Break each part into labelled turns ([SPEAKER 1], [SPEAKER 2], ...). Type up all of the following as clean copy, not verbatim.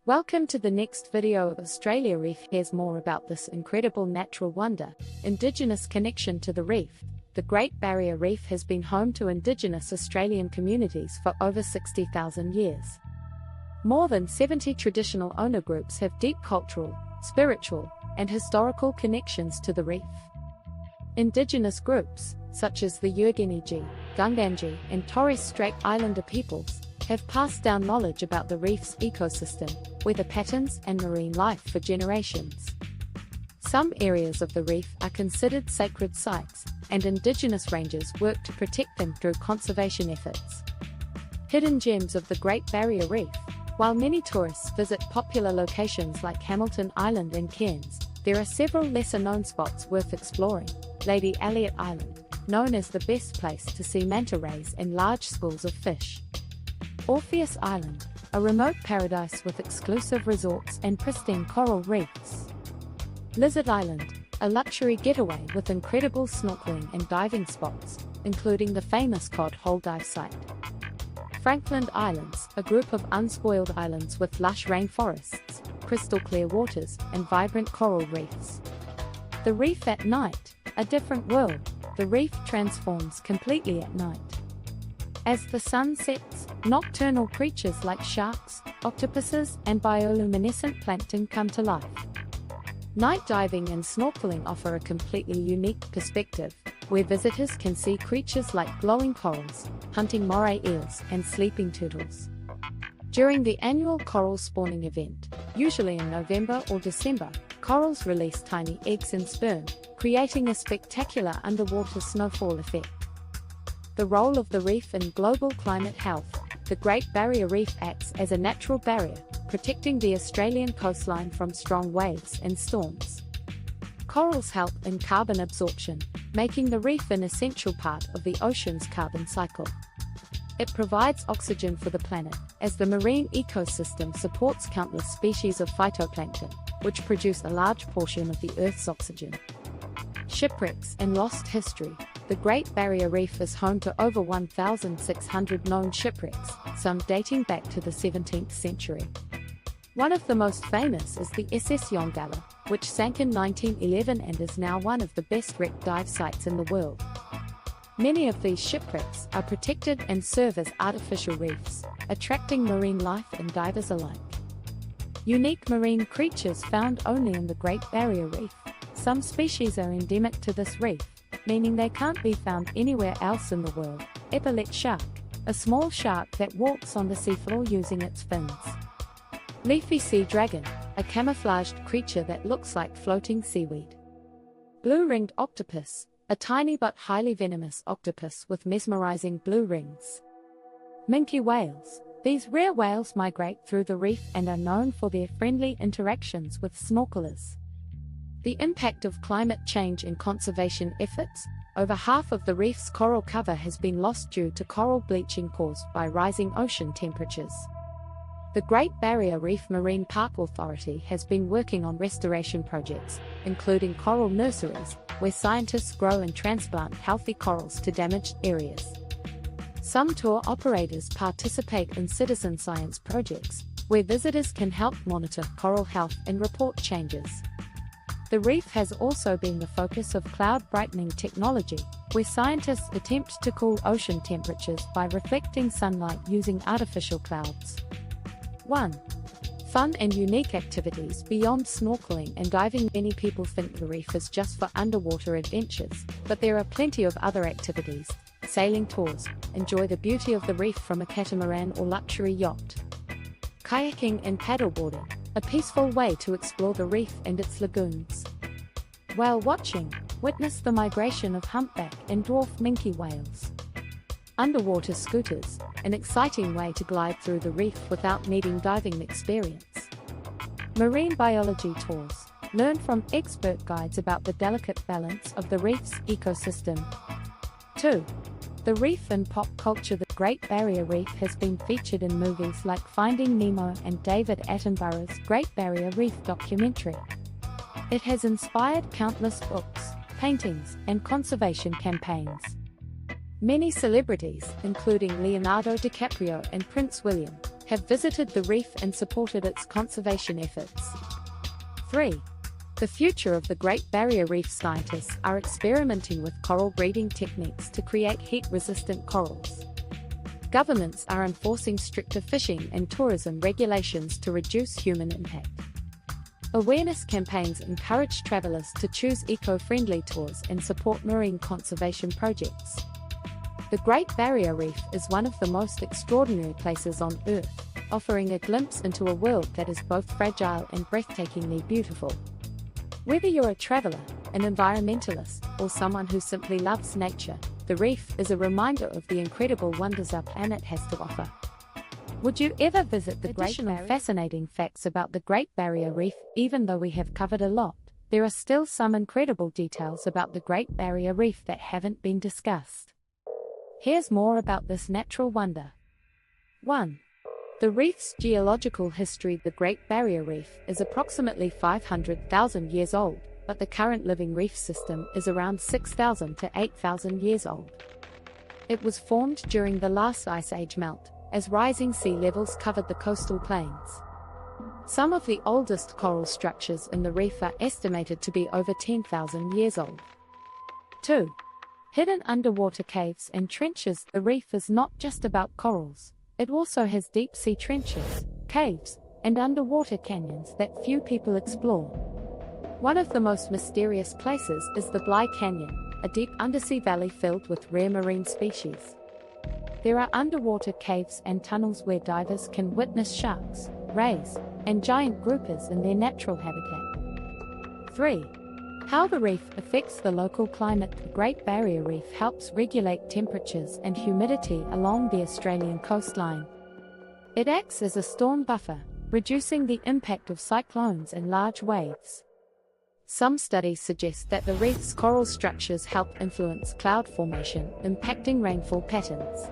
[SPEAKER 1] Welcome to the next video of Australia Reef. Here's more about this incredible natural wonder, Indigenous connection to the reef. The Great Barrier Reef has been home to Indigenous Australian communities for over 60,000 years. More than 70 traditional owner groups have deep cultural, spiritual, and historical connections to the reef. Indigenous groups, such as the Yurginiji, Gunganji, and Torres Strait Islander peoples, have passed down knowledge about the reef's ecosystem, weather patterns, and marine life for generations. Some areas of the reef are considered sacred sites, and Indigenous rangers work to protect them through conservation efforts. Hidden gems of the Great Barrier Reef. While many tourists visit popular locations like Hamilton Island and Cairns, there are several lesser-known spots worth exploring. Lady Elliot Island, known as the best place to see manta rays and large schools of fish. Orpheus Island, a remote paradise with exclusive resorts and pristine coral reefs. Lizard Island, a luxury getaway with incredible snorkeling and diving spots, including the famous Cod Hole dive site. Franklin Islands, a group of unspoiled islands with lush rainforests, crystal clear waters, and vibrant coral reefs. The reef at night, a different world. The reef transforms completely at night. As the sun sets, nocturnal creatures like sharks, octopuses, and bioluminescent plankton come to life. Night diving and snorkeling offer a completely unique perspective, where visitors can see creatures like glowing corals, hunting moray eels, and sleeping turtles. During the annual coral spawning event, usually in November or December, corals release tiny eggs and sperm, creating a spectacular underwater snowfall effect. The role of the reef in global climate health. The Great Barrier Reef acts as a natural barrier, protecting the Australian coastline from strong waves and storms. Corals help in carbon absorption, making the reef an essential part of the ocean's carbon cycle. It provides oxygen for the planet, as the marine ecosystem supports countless species of phytoplankton, which produce a large portion of the Earth's oxygen. Shipwrecks and lost history. The Great Barrier Reef is home to over 1,600 known shipwrecks, some dating back to the 17th century. One of the most famous is the SS Yongala, which sank in 1911 and is now one of the best wreck dive sites in the world. Many of these shipwrecks are protected and serve as artificial reefs, attracting marine life and divers alike. Unique marine creatures found only in the Great Barrier Reef. Some species are endemic to this reef, meaning they can't be found anywhere else in the world. Epaulet shark, a small shark that walks on the seafloor using its fins. Leafy sea dragon, a camouflaged creature that looks like floating seaweed. Blue-ringed octopus, a tiny but highly venomous octopus with mesmerizing blue rings. Minke whales. These rare whales migrate through the reef and are known for their friendly interactions with snorkelers. The impact of climate change and conservation efforts. Over half of the reef's coral cover has been lost due to coral bleaching caused by rising ocean temperatures. The Great Barrier Reef Marine Park Authority has been working on restoration projects, including coral nurseries, where scientists grow and transplant healthy corals to damaged areas. Some tour operators participate in citizen science projects, where visitors can help monitor coral health and report changes. The reef has also been the focus of cloud brightening technology, where scientists attempt to cool ocean temperatures by reflecting sunlight using artificial clouds. 1. Fun and unique activities. Beyond snorkeling and diving, many people think the reef is just for underwater adventures, but there are plenty of other activities. Sailing tours. Enjoy the beauty of the reef from a catamaran or luxury yacht. Kayaking and paddleboarding, a peaceful way to explore the reef and its lagoons. Whale watching. Witness the migration of humpback and dwarf minke whales. Underwater scooters, an exciting way to glide through the reef without needing diving experience. Marine biology tours. Learn from expert guides about the delicate balance of the reef's ecosystem. 2. The reef in pop culture. The Great Barrier Reef has been featured in movies like Finding Nemo and David Attenborough's Great Barrier Reef documentary. It has inspired countless books, paintings, and conservation campaigns. Many celebrities, including Leonardo DiCaprio and Prince William, have visited the reef and supported its conservation efforts. 3. The future of the Great Barrier Reef. Scientists are experimenting with coral breeding techniques to create heat-resistant corals. Governments are enforcing stricter fishing and tourism regulations to reduce human impact. Awareness campaigns encourage travelers to choose eco-friendly tours and support marine conservation projects. The Great Barrier Reef is one of the most extraordinary places on Earth, offering a glimpse into a world that is both fragile and breathtakingly beautiful. Whether you're a traveler, an environmentalist, or someone who simply loves nature, the reef is a reminder of the incredible wonders our planet has to offer. Would you ever visit the fascinating facts about the Great Barrier Reef? Even though we have covered a lot, there are still some incredible details about the Great Barrier Reef that haven't been discussed. Here's more about this natural wonder. 1. The reef's geological history. The Great Barrier Reef is approximately 500,000 years old, but the current living reef system is around 6,000 to 8,000 years old. It was formed during the last ice age melt, as rising sea levels covered the coastal plains. Some of the oldest coral structures in the reef are estimated to be over 10,000 years old. 2. Hidden underwater caves and trenches. The reef is not just about corals, it also has deep-sea trenches, caves, and underwater canyons that few people explore. One of the most mysterious places is the Bly Canyon, a deep undersea valley filled with rare marine species. There are underwater caves and tunnels where divers can witness sharks, rays, and giant groupers in their natural habitat. 3. How the reef affects the local climate. The Great Barrier Reef helps regulate temperatures and humidity along the Australian coastline. It acts as a storm buffer, reducing the impact of cyclones and large waves. Some studies suggest that the reef's coral structures help influence cloud formation, impacting rainfall patterns.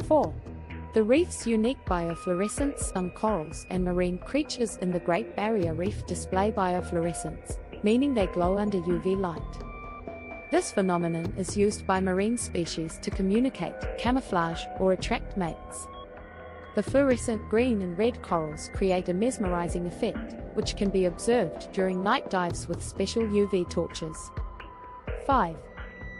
[SPEAKER 1] 4. The reef's unique biofluorescence. Some corals and marine creatures in the Great Barrier Reef display biofluorescence, meaning they glow under UV light. This phenomenon is used by marine species to communicate, camouflage, or attract mates. The fluorescent green and red corals create a mesmerizing effect, which can be observed during night dives with special UV torches. 5.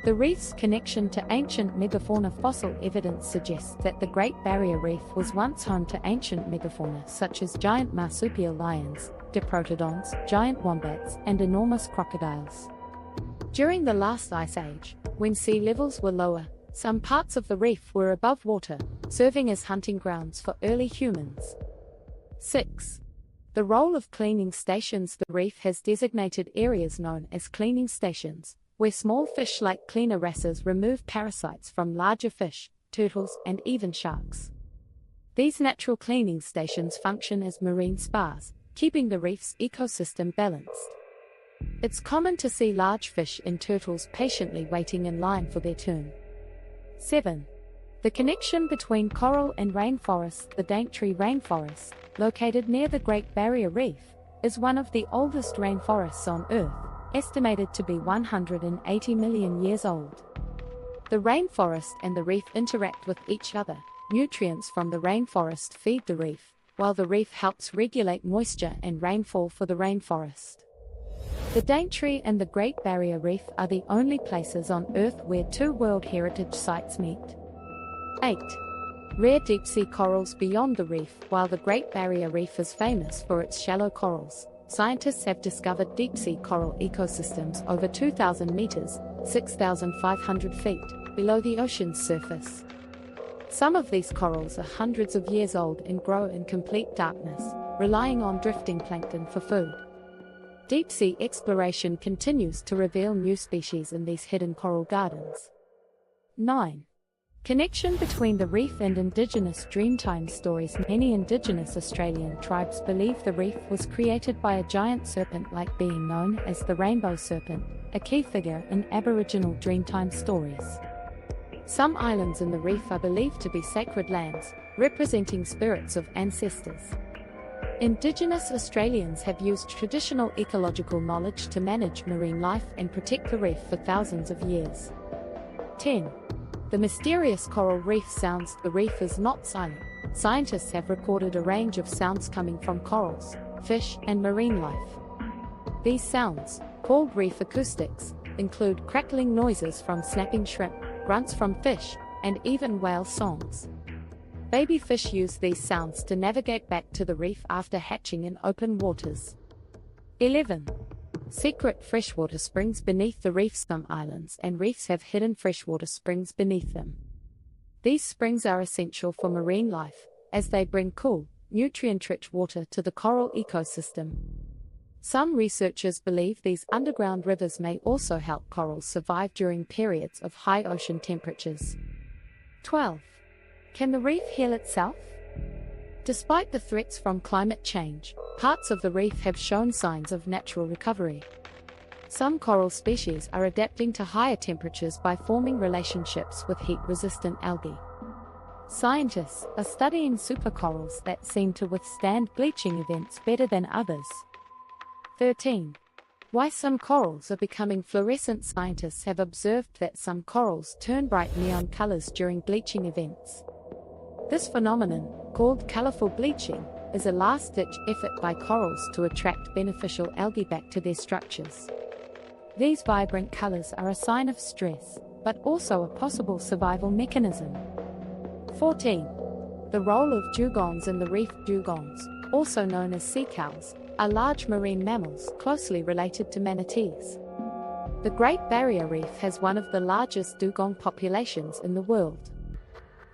[SPEAKER 1] The reef's connection to ancient megafauna. Fossil evidence suggests that the Great Barrier Reef was once home to ancient megafauna such as giant marsupial lions, diprotodons, giant wombats, and enormous crocodiles. During the last ice age, when sea levels were lower, some parts of the reef were above water, serving as hunting grounds for early humans. 6. The role of cleaning stations. The reef has designated areas known as cleaning stations, where small fish like cleaner wrasses remove parasites from larger fish, turtles, and even sharks. These natural cleaning stations function as marine spas, keeping the reef's ecosystem balanced. It's common to see large fish and turtles patiently waiting in line for their turn. 7. The connection between coral and rainforest. The Daintree rainforest, located near the Great Barrier Reef, is one of the oldest rainforests on Earth, estimated to be 180 million years old. The rainforest and the reef interact with each other. Nutrients from the rainforest feed the reef, while the reef helps regulate moisture and rainfall for the rainforest. The Daintree and the Great Barrier Reef are the only places on Earth where two World Heritage Sites meet. 8. Rare deep-sea corals beyond the reef. While the Great Barrier Reef is famous for its shallow corals, scientists have discovered deep-sea coral ecosystems over 2,000 meters, 6,500 feet, below the ocean's surface. Some of these corals are hundreds of years old and grow in complete darkness, relying on drifting plankton for food. Deep-sea exploration continues to reveal new species in these hidden coral gardens. 9. Connection between the reef and Indigenous Dreamtime stories. Many Indigenous Australian tribes believe the reef was created by a giant serpent-like being known as the Rainbow Serpent, a key figure in Aboriginal Dreamtime stories. Some islands in the reef are believed to be sacred lands, representing spirits of ancestors. Indigenous Australians have used traditional ecological knowledge to manage marine life and protect the reef for thousands of years. 10. The mysterious coral reef sounds. The reef is not silent. scientists have recorded a range of sounds coming from corals, fish, and marine life. These sounds, called reef acoustics, include crackling noises from snapping shrimp, grunts from fish, and even whale songs. Baby fish use these sounds to navigate back to the reef after hatching in open waters. 11. Secret freshwater springs beneath the reef. Some islands and reefs have hidden freshwater springs beneath them. These springs are essential for marine life, as they bring cool, nutrient-rich water to the coral ecosystem. Some researchers believe these underground rivers may also help corals survive during periods of high ocean temperatures. 12. Can the reef heal itself? Despite the threats from climate change, parts of the reef have shown signs of natural recovery. Some coral species are adapting to higher temperatures by forming relationships with heat-resistant algae. Scientists are studying supercorals that seem to withstand bleaching events better than others. 13. Why some corals are becoming fluorescent. Scientists have observed that some corals turn bright neon colors during bleaching events. This phenomenon, called colorful bleaching, is a last-ditch effort by corals to attract beneficial algae back to their structures. These vibrant colors are a sign of stress, but also a possible survival mechanism. 14. The role of dugongs in the reef. Dugongs, also known as sea cows, are large marine mammals closely related to manatees. The Great Barrier Reef has one of the largest dugong populations in the world.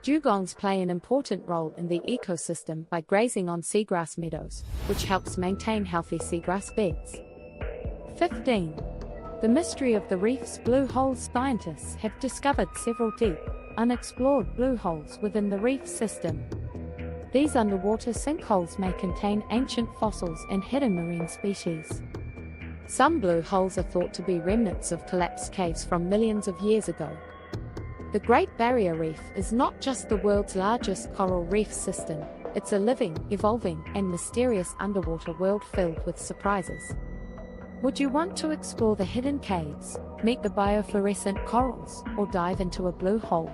[SPEAKER 1] Dugongs play an important role in the ecosystem by grazing on seagrass meadows, which helps maintain healthy seagrass beds. 15. The mystery of the reef's blue holes. Scientists have discovered several deep, unexplored blue holes within the reef system. These underwater sinkholes may contain ancient fossils and hidden marine species. Some blue holes are thought to be remnants of collapsed caves from millions of years ago. The Great Barrier Reef is not just the world's largest coral reef system, it's a living, evolving, and mysterious underwater world filled with surprises. Would you want to explore the hidden caves, meet the biofluorescent corals, or dive into a blue hole?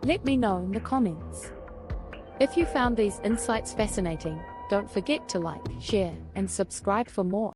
[SPEAKER 1] Let me know in the comments. If you found these insights fascinating, don't forget to like, share, and subscribe for more.